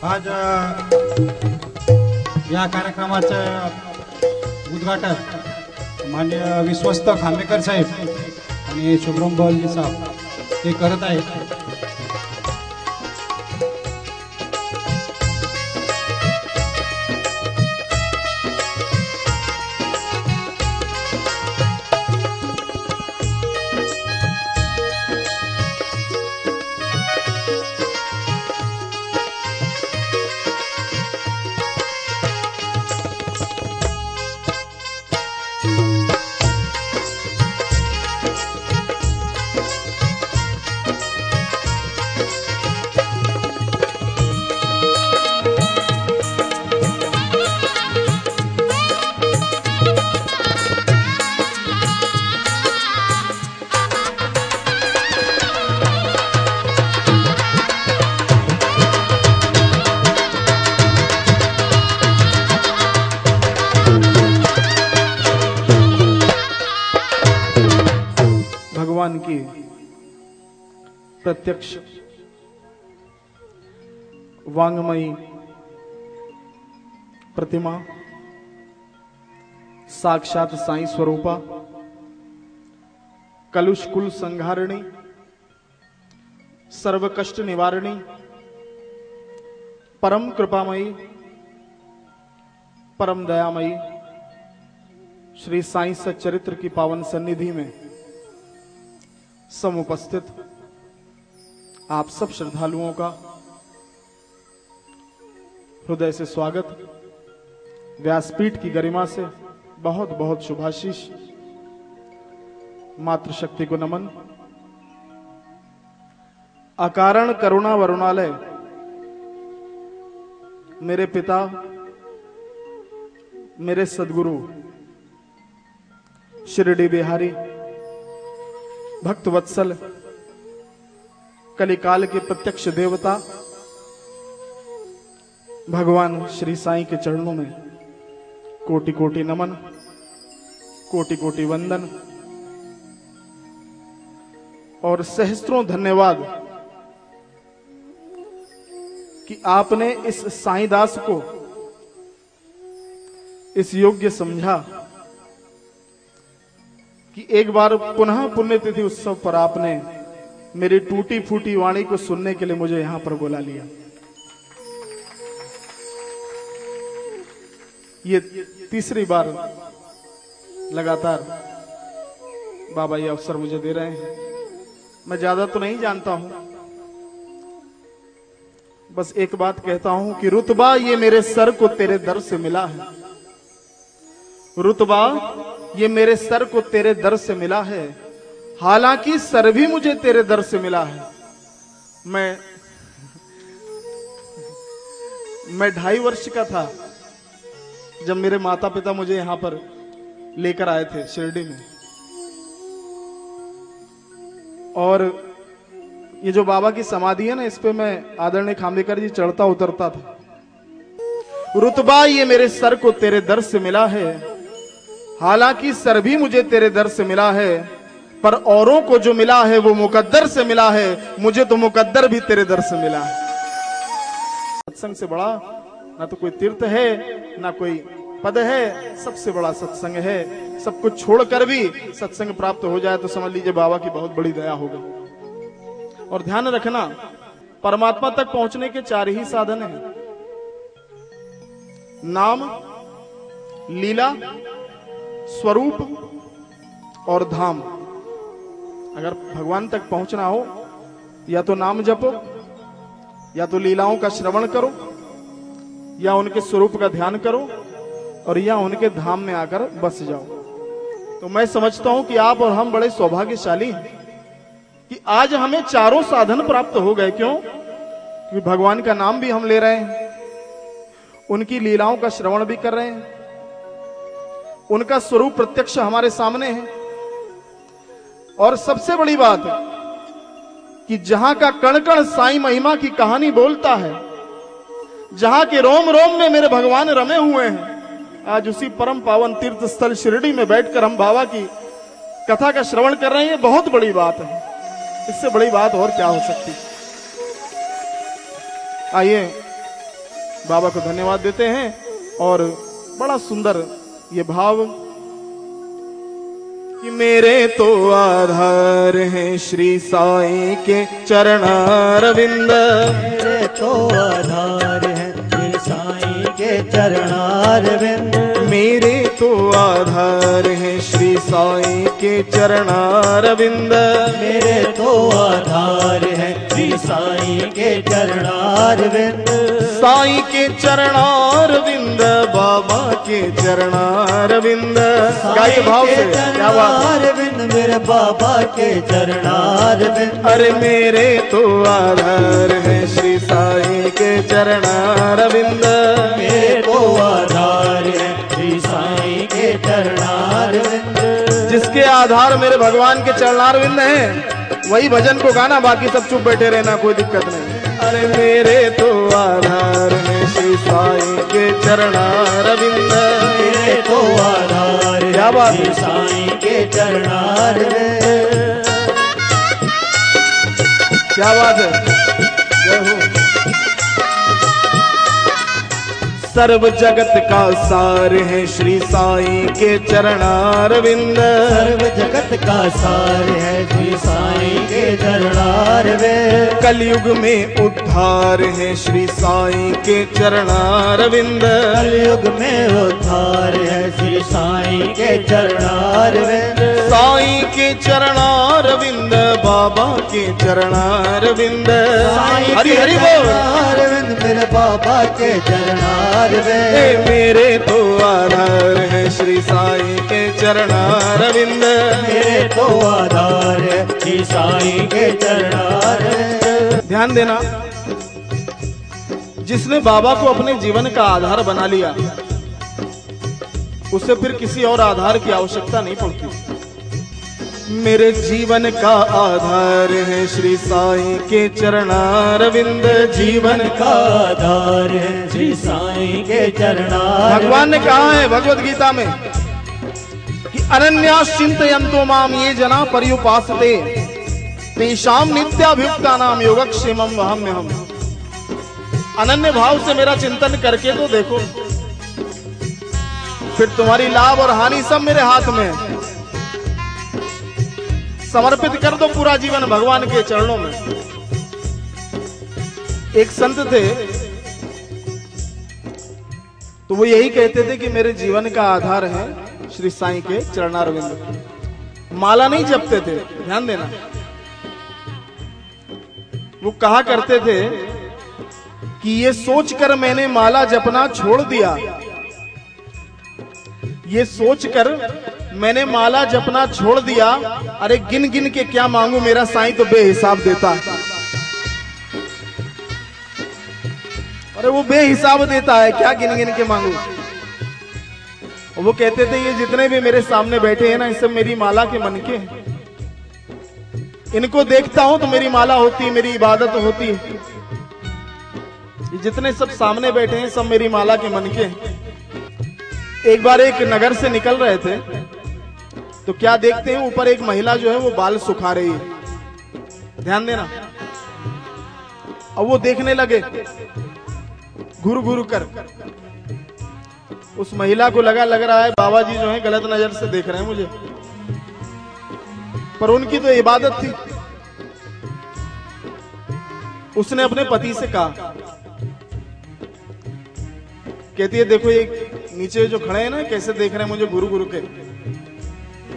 आज या कार्यक्रमाचं उद्घाटन माननीय विश्वस्त खांडेकर साहेब आणि शुभ्रम बलजी साहेब हे करत आहेत। भगवान की प्रत्यक्ष वांगमयी प्रतिमा साक्षात साई स्वरूपा कलुष कुल संहारिणी सर्व कष्ट निवारिणी परम कृपामयी परम दयामयी श्री साई सच्चरित्र की पावन सन्निधि में समुपस्थित आप सब श्रद्धालुओं का हृदय से स्वागत। व्यासपीठ की गरिमा से बहुत बहुत शुभाशीष। मातृशक्ति को नमन। अकारण करुणा वरुणालय मेरे पिता मेरे सद्गुरु शिरडी बिहारी भक्त वत्सल कलिकाल के प्रत्यक्ष देवता भगवान श्री साईं के चरणों में कोटि कोटि नमन, कोटि कोटि वंदन और सहस्त्रों धन्यवाद कि आपने इस साईं दास को इस योग्य समझा कि एक बार पुनः पुण्यतिथि उत्सव पर आपने मेरी टूटी फूटी वाणी को सुनने के लिए मुझे यहां पर बुला लिया। ये तीसरी बार लगातार बाबा ये अवसर मुझे दे रहे हैं। मैं ज्यादा तो नहीं जानता हूं, बस एक बात कहता हूं कि रुतबा ये मेरे सर को तेरे दर से मिला है। रुतबा ये मेरे सर को तेरे दर से मिला है, हालांकि सर भी मुझे तेरे दर से मिला है। मैं 2.5 वर्ष का था जब मेरे माता पिता मुझे यहां पर लेकर आए थे शिरडी में, और ये जो बाबा की समाधि है ना, इस पे मैं आदरणीय खांडेकर जी चढ़ता उतरता था। रुतबा ये मेरे सर को तेरे दर से मिला है, हालांकि सर भी मुझे तेरे दर से मिला है, पर औरों को जो मिला है वो मुकद्दर से मिला है, मुझे तो मुकद्दर भी तेरे दर से मिला है। सत्संग से बड़ा ना तो कोई तीर्थ है ना कोई पद है, सबसे बड़ा सत्संग है। सब कुछ छोड़कर भी सत्संग प्राप्त हो जाए तो समझ लीजिए बाबा की बहुत बड़ी दया हो गई। और ध्यान रखना, परमात्मा तक पहुंचने के 4 ही साधन हैं: नाम, लीला, स्वरूप और धाम। अगर भगवान तक पहुंचना हो, या तो नाम जपो, या तो लीलाओं का श्रवण करो, या उनके स्वरूप का ध्यान करो, और या उनके धाम में आकर बस जाओ। तो मैं समझता हूं कि आप और हम बड़े सौभाग्यशाली हैं कि आज हमें 4 साधन प्राप्त हो गए। क्यों? क्योंकि भगवान का नाम भी हम ले रहे हैं, उनकी लीलाओं का श्रवण भी कर रहे हैं, उनका स्वरूप प्रत्यक्ष हमारे सामने है, और सबसे बड़ी बात कि जहां का कण कण साईं महिमा की कहानी बोलता है, जहां के रोम रोम में मेरे भगवान रमे हुए हैं, आज उसी परम पावन तीर्थ स्थल शिरडी में बैठकर हम बाबा की कथा का श्रवण कर रहे हैं। बहुत बड़ी बात है, इससे बड़ी बात और क्या हो सकती। आइए बाबा को धन्यवाद देते हैं। और बड़ा सुंदर ये भाव कि मेरे तो आधार हैं श्री साईं के चरणारविंद, मेरे तो आधार है श्री साईं के चरणारविंद, मेरे तो आधार हैं श्री साईं के चरणारविंद, मेरे तो आधार है श्री साईं के चरणारविंद, साईं के चरणारविंद, बाबा के चरणारविंद। गाइए भाव से, क्या बात है। चरणारविंद मेरे बाबा के चरणारविंद, अरे मेरे तो आधार है श्री साईं के चरणारविंद, मेरे तो आधार है श्री साईं के चरणारविंद। जिसके आधार मेरे भगवान के चरणारविंद हैं वही भजन को गाना, बाकी सब चुप बैठे रहना, कोई दिक्कत नहीं। अरे मेरे तो आधार है श्री साईं के चरणारविंद, मेरे तो आधार है क्या बात है। श्री साईं के चरणारविंद। क्या बात है, जय हो। सर्व जगत का सार है श्री साईं के चरणारविंद, सर्व जगत का सार है श्री साईं के चरणारविंद, कलयुग में उद्धार है श्री साईं के चरणारविंद, कलयुग में उद्धार है श्री साईं के चरणारविंद, साईं के चरणारविंद, बाबा के चरणारविंद। हरि हरि बोल। चरणारविंद मेरे बाबा के चरणारविंद, मेरे तो आधार है श्री साईं के चरणारविंद, मेरे तो आधार है श्री साईं के चरणारविंद। ध्यान देना, जिसने बाबा को अपने जीवन का आधार बना लिया उसे फिर किसी और आधार की आवश्यकता नहीं पड़ती। मेरे जीवन का आधार है श्री साईं के चरणारविंद, जीवन का आधार है श्री साईं के चरणारविंद। भगवान ने कहा है भगवत गीता में कि अनन्यास चिंतयन्तो माम ये जना पर्युपासते तेषाम नित्याभियुक्तानाम योगक्षेमं वहाम्यहम्। अनन्य भाव से मेरा चिंतन करके तो देखो, फिर तुम्हारी लाभ और हानि सब मेरे हाथ में है। समर्पित कर दो पूरा जीवन भगवान के चरणों में। एक संत थे तो वो यही कहते थे कि मेरे जीवन का आधार है श्री साईं के चरणारविंद। माला नहीं जपते थे, ध्यान देना। वो कहा करते थे कि ये सोचकर मैंने माला जपना छोड़ दिया, ये सोचकर मैंने माला जपना छोड़ दिया, अरे गिन गिन के क्या मांगू, मेरा साईं तो बेहिसाब देता है। अरे वो बेहिसाब देता है, क्या गिन गिन के मांगू। और वो कहते थे ये जितने भी मेरे सामने बैठे हैं ना, ये सब मेरी माला के मन के हैं। इनको देखता हूं तो मेरी माला होती है, मेरी इबादत होती है। ये जितने सब सामने बैठे हैं सब मेरी माला के मन के हैं। एक बार एक नगर से निकल रहे थे तो क्या देखते हैं, ऊपर एक महिला जो है वो बाल सुखा रही है। ध्यान देना। अब वो देखने लगे घुर घुर कर। उस महिला को लग रहा है बाबा जी जो है गलत नजर से देख रहे हैं मुझे, पर उनकी तो इबादत थी। उसने अपने पति से कहा, कहती है देखो ये नीचे जो खड़े हैं ना कैसे देख रहे हैं मुझे गुरु गुरु के।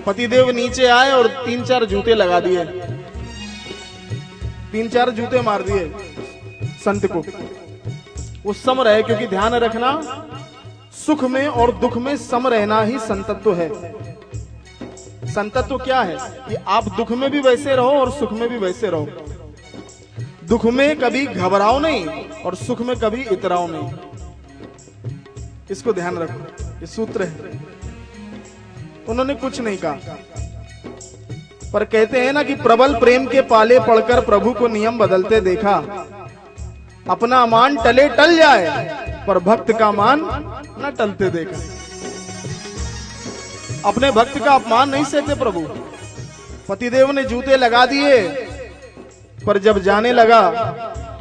पतिदेव नीचे आए और 3-4 जूते लगा दिए, 3-4 जूते मार दिए संत को। वो सम रहे, क्योंकि ध्यान रखना सुख में और दुख में सम रहना ही संतत्व है। संतत्व क्या है कि आप दुख में भी वैसे रहो और सुख में भी वैसे रहो। दुख में कभी घबराओ नहीं और सुख में कभी इतराओ नहीं। इसको ध्यान रखो, ये सूत्र है। उन्होंने कुछ नहीं कहा, पर कहते हैं ना कि प्रबल प्रेम के पाले पड़कर प्रभु को नियम बदलते देखा। अपना मान टले टल जाए पर भक्त का मान न टलते देखा। अपने भक्त का अपमान नहीं सहते प्रभु। पतिदेव ने जूते लगा दिए, पर जब जाने लगा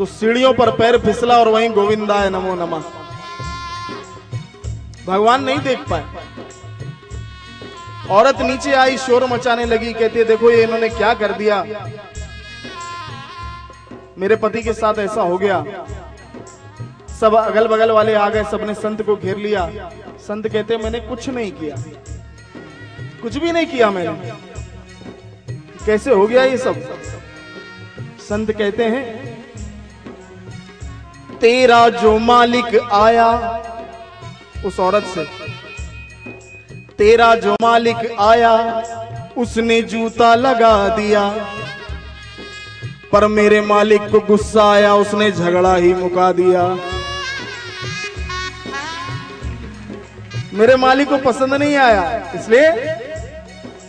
तो सीढ़ियों पर पैर फिसला और वहीं गोविंदाय नमो नमः। भगवान नहीं देख पाए। औरत नीचे आई, शोर मचाने लगी, कहती है देखो ये इन्होंने क्या कर दिया, मेरे पति के साथ ऐसा हो गया। सब अगल बगल वाले आ गए, सबने संत को घेर लिया। संत कहते मैंने कुछ नहीं किया, कुछ भी नहीं किया मैंने, कैसे हो गया ये सब। संत कहते हैं तेरा जो मालिक आया, उस औरत से, तेरा जो मालिक आया उसने जूता लगा दिया, पर मेरे मालिक को गुस्सा आया, उसने झगड़ा ही मुका दिया। मेरे मालिक को पसंद नहीं आया, इसलिए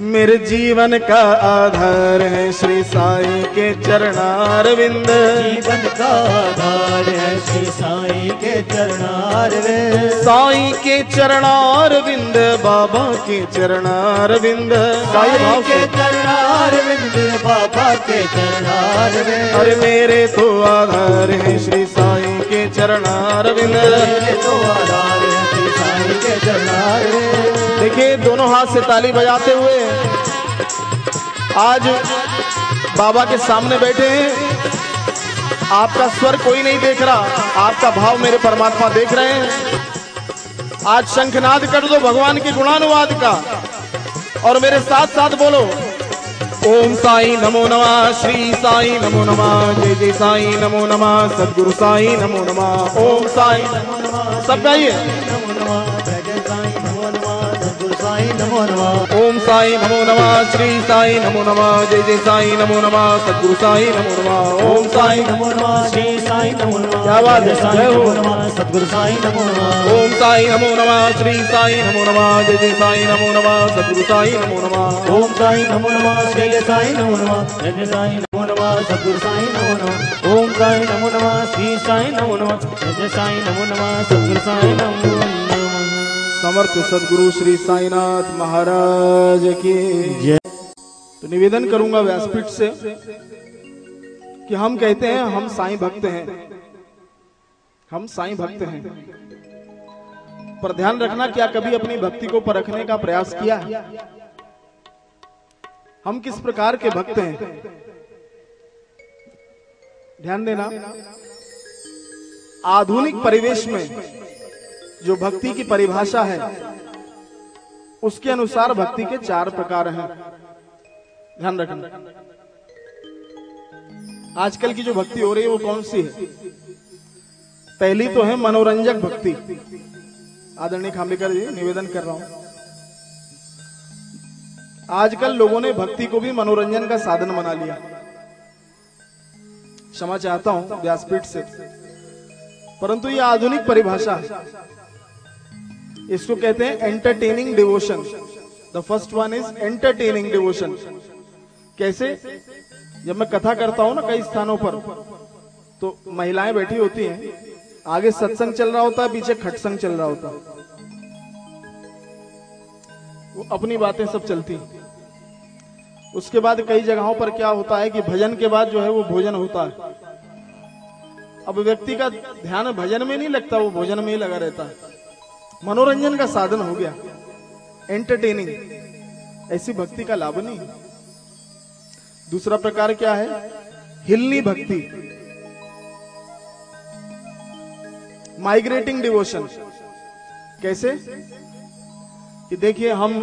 मेरे जीवन का आधार है श्री साईं के चरणारविंद। जीवन का आधार है श्री साईं के चरणारविंद। साईं के चरणारविंद, बाबा के चरणारविंद, साईं के चरणारविंद, बाबा के चरणारविंद। अरे मेरे तो आधार है श्री साईं के चरणारविंद। मेरे तो आधार है श्री साईं के चरणारविंद। देखिए दोनों हाथ से ताली बजाते हुए आज बाबा के सामने बैठे हैं। आपका स्वर कोई नहीं देख रहा, आपका भाव मेरे परमात्मा देख रहे हैं। आज शंखनाद कर दो भगवान के गुणानुवाद का और मेरे साथ साथ बोलो ओम साईं नमो नमः, श्री साईं नमो नमः, जय जय साईं नमो नमः, सद्गुरु साईं नमो नमः। ओम साईं नमो नमः, सब गाइए। नमो नमः, ओम साईं नमो नमः, श्री साईं नमो नमः, जय जय साईं नमो नमः, सद्गुरु साईं नमो नमः। ओम साईं नमो नमः, श्री साईं नमो नमः, क्या बात है, जय हो। सद्गुरु साईं नमो नमः। ओम साईं नमो नमः, श्री साईं नमो नमः, जय जय साईं नमो नमः, सद्गुरु साईं नमो नमः। ओम साईं नमो नमः, श्री साईं नमो नमः, जय जय साईं नमो नमः, सद्गुरु साईं नमो नमः। ओम साईं नमो नमः, श्री साईं नमो नमः, जय जय साईं नमो नमः, सद्गुरु साईं नमो नमः। समर्थ सद्गुरु श्री साईनाथ महाराज की जय। तो निवेदन करूंगा व्यासपीठ से कि हम कहते हैं हम साईं भक्त हैं, हम साईं भक्त हैं, पर ध्यान रखना क्या कभी अपनी भक्ति को परखने का प्रयास किया है? हम किस प्रकार के भक्त हैं? ध्यान देना, आधुनिक परिवेश में जो भक्ति की परिभाषा है उसके अनुसार भक्ति के 4 प्रकार हैं। ध्यान रखना, आजकल की जो भक्ति हो रही है वो कौन सी है? पहली तो है मनोरंजक भक्ति। आदरणीय खांबेकर जी, निवेदन कर रहा हूं, आजकल लोगों ने भक्ति को भी मनोरंजन का साधन बना लिया। क्षमा चाहता हूं व्यासपीठ से, परंतु यह आधुनिक परिभाषा है। इसको कहते हैं entertaining devotion. The first one is entertaining devotion. कैसे? जब मैं कथा करता हूं ना कई स्थानों पर, तो महिलाएं बैठी होती हैं, आगे सत्संग चल रहा होता है, पीछे खटसंग चल रहा होता है, वो अपनी बातें सब चलती। उसके बाद कई जगहों पर क्या होता है कि भजन के बाद जो है वो भोजन होता है। अब व्यक्ति का ध्यान भजन में नहीं लगता, वो भोजन में ही लगा रहता है। मनोरंजन का साधन हो गया, एंटरटेनिंग। ऐसी भक्ति का लाभ नहीं। दूसरा प्रकार क्या है? हिलनी भक्ति, माइग्रेटिंग डिवोशन। कैसे? कि देखिए हम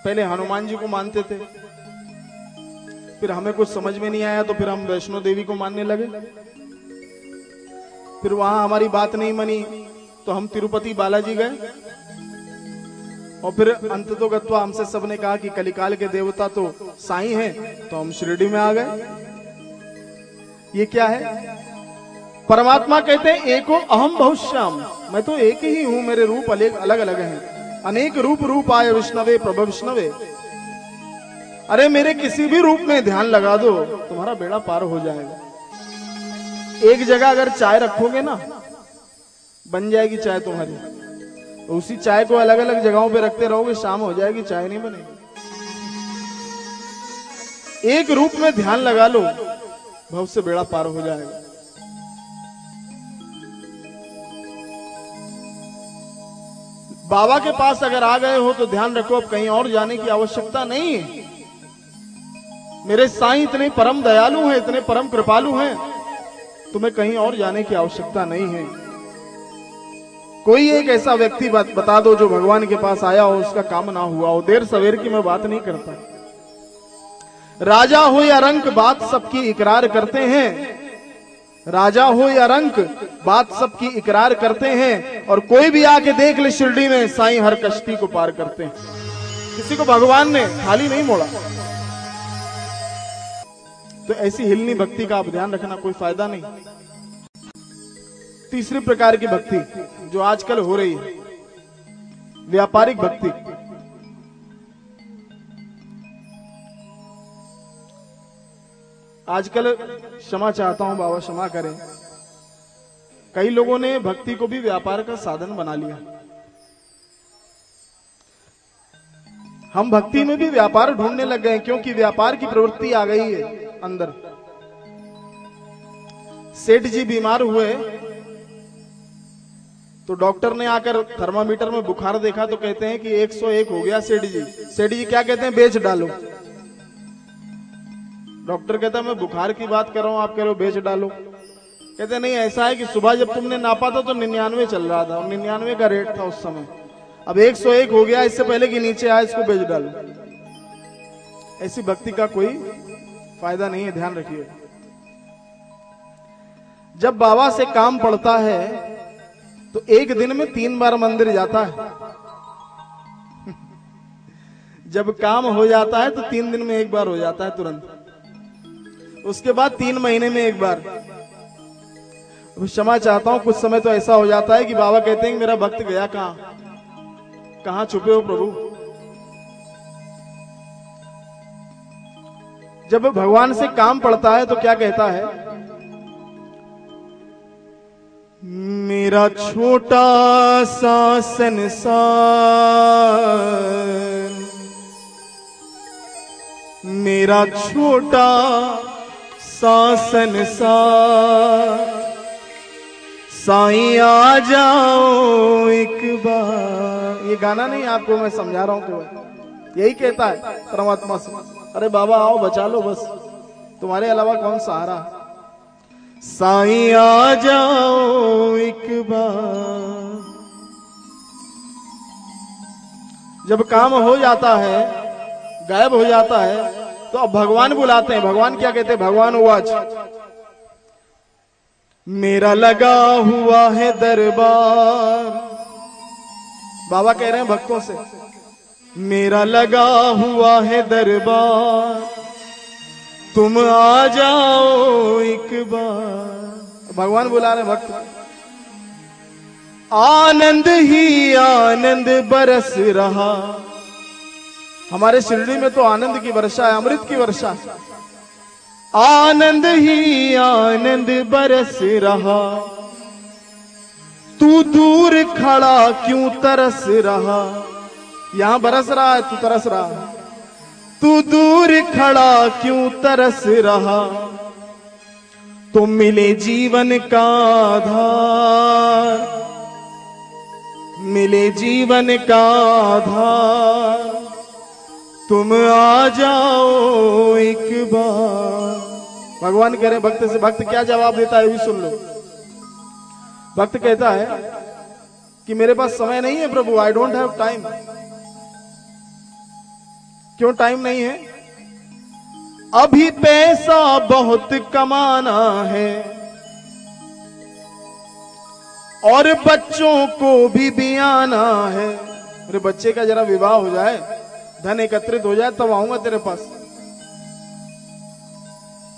पहले हनुमान जी को मानते थे, फिर हमें कुछ समझ में नहीं आया तो फिर हम वैष्णो देवी को मानने लगे, फिर वहां हमारी बात नहीं मनी तो हम तिरुपति बालाजी गए, और फिर अंततोगत्वा हमसे सबने कहा कि कलिकाल के देवता तो साईं हैं, तो हम शिरडी में आ गए। ये क्या है? परमात्मा कहते हैं एको अहम बहुश्याम, मैं तो एक ही हूं, मेरे रूप अलग अलग हैं। अनेक रूप रूप आए विष्णवे प्रभु विष्णवे। अरे मेरे किसी भी रूप में ध्यान लगा दो, तुम्हारा बेड़ा पार हो जाएगा। एक जगह अगर चाय रखोगे ना, बन जाएगी चाय तुम्हारी, तो उसी चाय को अलग अलग जगहों पे रखते रहोगे, शाम हो जाएगी, चाय नहीं बनेगी। एक रूप में ध्यान लगा लो, भव से बेड़ा पार हो जाएगा। बाबा के पास अगर आ गए हो तो ध्यान रखो, अब कहीं और जाने की आवश्यकता नहीं है। मेरे साईं इतने परम दयालु हैं, इतने परम कृपालु हैं, तुम्हें कहीं और जाने की आवश्यकता नहीं है। कोई एक ऐसा व्यक्ति बता दो जो भगवान के पास आया हो, उसका काम ना हुआ हो। देर सवेर की मैं बात नहीं करता। राजा हो या रंक, बात सबकी इकरार करते हैं। राजा हो या रंक, बात सबकी इकरार करते हैं। और कोई भी आके देख ले शिरडी में, साईं हर कश्ती को पार करते हैं। किसी को भगवान ने खाली नहीं मोड़ा। तो ऐसी हिलनी भक्ति का आप ध्यान रखना, कोई फायदा नहीं। तीसरी प्रकार की भक्ति जो आजकल हो रही है, व्यापारिक भक्ति। आजकल, क्षमा चाहता हूं बाबा, क्षमा करें, कई लोगों ने भक्ति को भी व्यापार का साधन बना लिया। हम भक्ति में भी व्यापार ढूंढने लग गए, क्योंकि व्यापार की प्रवृत्ति आ गई है अंदर। सेठ जी बीमार हुए तो डॉक्टर ने आकर थर्मामीटर में बुखार देखा तो कहते हैं कि 101 हो गया सेठ जी। सेठ जी क्या कहते हैं? बेच डालो। डॉक्टर कहता है मैं बुखार की बात कर रहा हूं, आप कह रहे हो बेच डालो। कहते नहीं, ऐसा है कि सुबह जब तुमने नापा था तो 99 चल रहा था और 99 का रेट था उस समय। अब 101 हो गया, इससे पहले कि नीचे आए इसको बेच डालो। ऐसी भक्ति का कोई फायदा नहीं है, ध्यान रखिए। जब बाबा से काम पड़ता है तो एक दिन में 3 बार मंदिर जाता है। जब काम हो जाता है तो 3 दिन में 1 बार हो जाता है तुरंत। उसके बाद 3 महीने में 1 बार। क्षमा चाहता हूं, कुछ समय तो ऐसा हो जाता है कि बाबा कहते हैं कि मेरा भक्त गया कहां छुपे हो प्रभु। जब भगवान से काम पड़ता है तो क्या कहता है? मेरा छोटा सा संसार, मेरा छोटा सा संसार, साईं आ जाओ एक बार। ये गाना नहीं, आपको मैं समझा रहा हूं केवल। यही कहता है परमात्मा से, अरे बाबा आओ बचा लो, बस तुम्हारे अलावा कौन सहारा। साईं आ जाओ एक बार। जब काम हो जाता है, गायब हो जाता है, तो अब भगवान बुलाते हैं। भगवान क्या कहते हैं? भगवान वाच, मेरा लगा हुआ है दरबार। बाबा कह रहे हैं भक्तों से, मेरा लगा हुआ है दरबार, तुम आ जाओ एक बार। भगवान बुला रहे भक्त। आनंद ही आनंद बरस रहा। हमारे शिरडी में तो आनंद की वर्षा है, अमृत की वर्षा। आनंद ही आनंद बरस रहा, तू दूर खड़ा क्यों तरस रहा। यहां बरस रहा है, तू तरस रहा है। तू दूर खड़ा क्यों तरस रहा, तो मिले जीवन का आधार, मिले जीवन का आधार, तुम आ जाओ एक बार। भगवान कह रहे भक्त से। भक्त क्या जवाब देता है, ये भी सुन लो। भक्त कहता है कि मेरे पास समय नहीं है प्रभु, आई डोंट हैव टाइम। क्यों टाइम नहीं है? अभी पैसा बहुत कमाना है और बच्चों को भी बियाना है। मेरे बच्चे का जरा विवाह हो जाए, धन एकत्रित हो जाए, तब आऊंगा तेरे पास।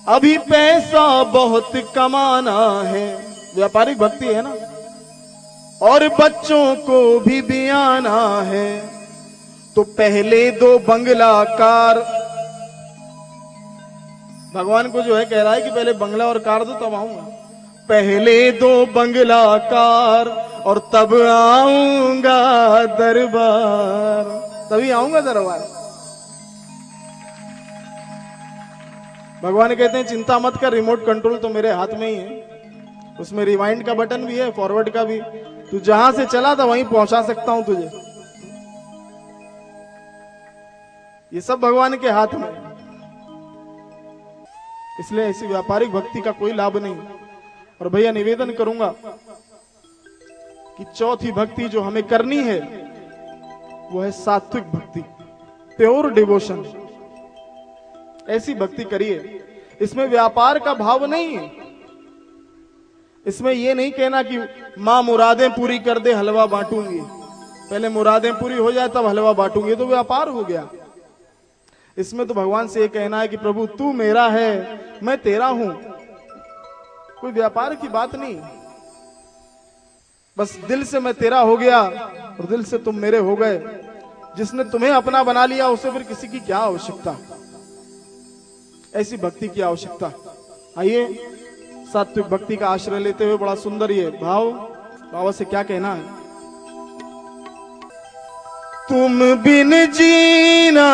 अभी पैसा बहुत कमाना है, व्यापारिक भक्ति है ना, और बच्चों को भी बियाना है, तो पहले 2 बंगला कार। भगवान को जो है कह रहा है कि पहले बंगला और कार दो तब आऊंगा। पहले 2 बंगला कार और तब आऊंगा दरबार, तभी आऊंगा दरबार। भगवान कहते हैं चिंता मत कर, रिमोट कंट्रोल तो मेरे हाथ में ही है, उसमें रिवाइंड का बटन भी है, फॉरवर्ड का भी। तू जहां से चला था वहीं पहुंचा सकता हूं तुझे। ये सब भगवान के हाथ में, इसलिए ऐसी व्यापारिक भक्ति का कोई लाभ नहीं। और भैया निवेदन करूंगा कि चौथी भक्ति जो हमें करनी है वो है सात्विक भक्ति, प्योर डिवोशन। ऐसी भक्ति करिए, इसमें व्यापार का भाव नहीं है। इसमें यह नहीं कहना कि मां मुरादें पूरी कर दे हलवा बांटूंगी, पहले मुरादें पूरी हो जाए तब हलवा बांटूंगी, तो व्यापार हो गया। इसमें तो भगवान से यह कहना है कि प्रभु तू मेरा है, मैं तेरा हूं। कोई व्यापार की बात नहीं, बस दिल से मैं तेरा हो गया और दिल से तुम मेरे हो गए। जिसने तुम्हें अपना बना लिया उसे फिर किसी की क्या आवश्यकता, ऐसी भक्ति की आवश्यकता। आइए सात्विक भक्ति का आश्रय लेते हुए बड़ा सुंदर ये भाव बाबा से क्या कहना है। तुम बिन जीना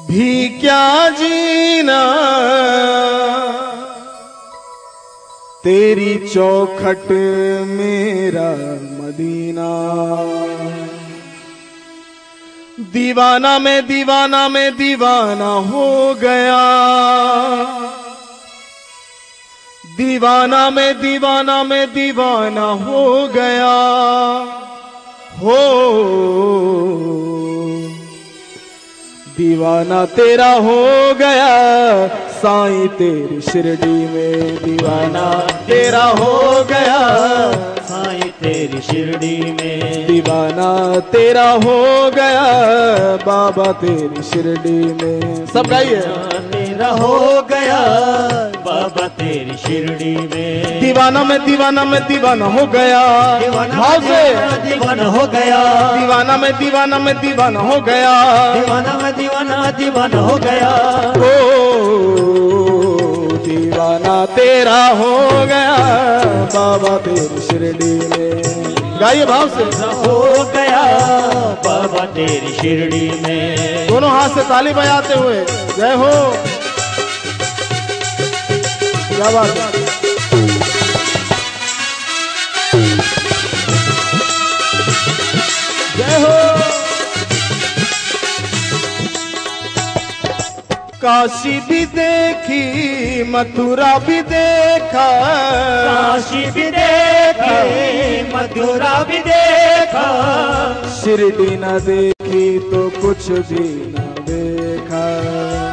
भी क्या जीना, तेरी चौखट मेरा मदीना। दीवाना में दीवाना में दीवाना हो गया, दीवाना में दीवाना में दीवाना हो गया हो। दीवाना तेरा हो गया साईं तेरी शिरडी में, दीवाना तेरा हो गया साईं तेरी शिरडी में, दीवाना तेरा हो गया बाबा तेरी शिरडी में। सब गाइए। तेरा हो गया बाबा तेरी शिरडी में, दीवाना में दीवाना में दीवाना हो गया, भाव से दीवाना हो गया, दीवाना में दीवाना में दीवाना हो गया, दीवाना में दीवाना दीवाना हो गया। ओ दीवाना तेरा हो गया बाबा तेरी शिरडी में। गाइए भाव से। हो गया बाबा तेरी शिरडी में। दोनों हाथ से ताली बजाते हुए जय हो। क्या बात है। जय हो। काशी भी देखी मथुरा भी देखा, काशी भी देखी मथुरा भी देखा, शिरडी न देखी तो कुछ भी न देखा।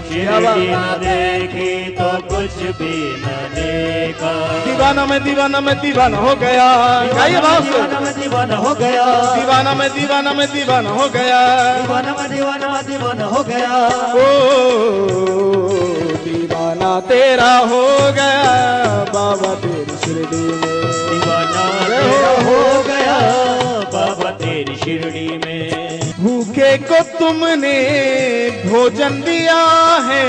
शिरडी न देखी तो कुछ भी न देखा। दीवाना में दीवाना में दीवाना हो गया। गाइए भाव से। दीवाना में दीवाना हो गया, दीवाना में दीवाना में दीवाना हो गया, दीवाना में दीवाना दीवाना हो गया। ओ दीवाना तेरा हो गया बाबा तेरी शिरडी में, दीवाना तेरा हो गया बाबा तेरी शिरडी में। भूखे को तुमने भोजन दिया है,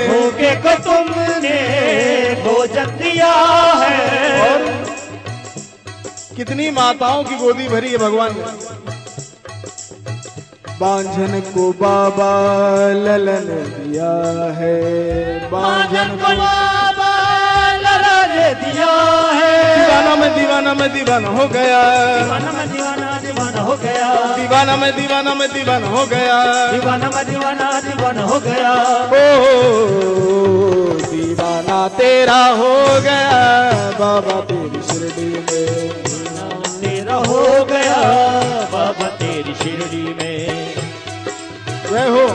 भूखे को तुमने भोजन दिया है। और कितनी माताओं की गोदी भरी है भगवान ने। बांझन को बाबा ललन दिया है, बांझन को बाबा ललन दिया है। दीवाना में दीवाना में दीवाना हो गया, दीवाना में दीवाना दीवाना हो गया, दीवाना में दीवाना में दीवाना हो गया, दीवाना में दीवाना दीवाना हो गया। ओ दीवाना तेरा हो गया बाबा तेरी शिरडी में, तेरा हो गया बाबा तेरी शिरडी में। जय हो।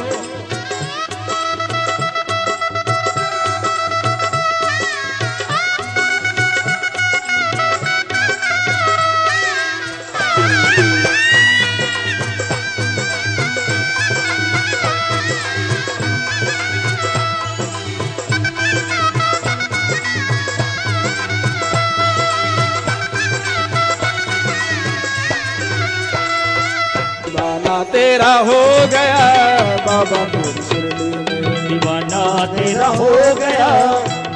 तेरा हो गया बाबा तेरी शिरडी में, दीवाना तेरा हो गया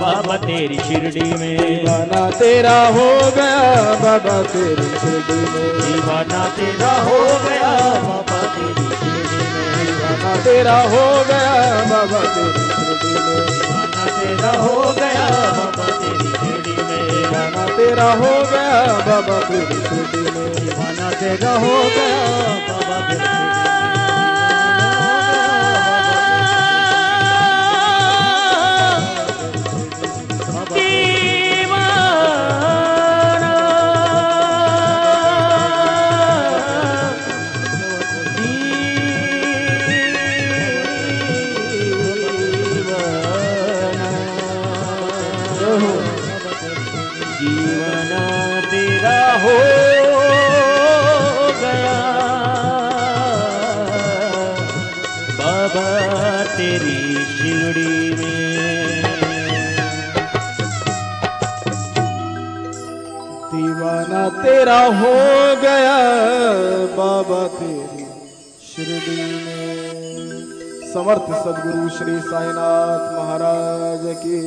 बाबा तेरी शिरडी में, दीवाना तेरा हो गया बाबा तेरी शिरडी में, दीवाना तेरा हो गया बाबा तेरी शिरडी में। दीवाना तेरा हो गया बाबा तेरी शिरडी में, दीवाना तेरा हो गया बाबा तेरी शिरडी में, दीवाना तेरा हो गया बाबा तेरी शिरडी में, दीवाना तेरा हो गया बाबा तेरी शिरडी में। जीवन तेरा हो गया बाबा तेरी शिरडी में, दीवाना तेरा हो गया बाबा तेरी शिरडी में। समर्थ सदगुरु श्री साईनाथ महाराज की।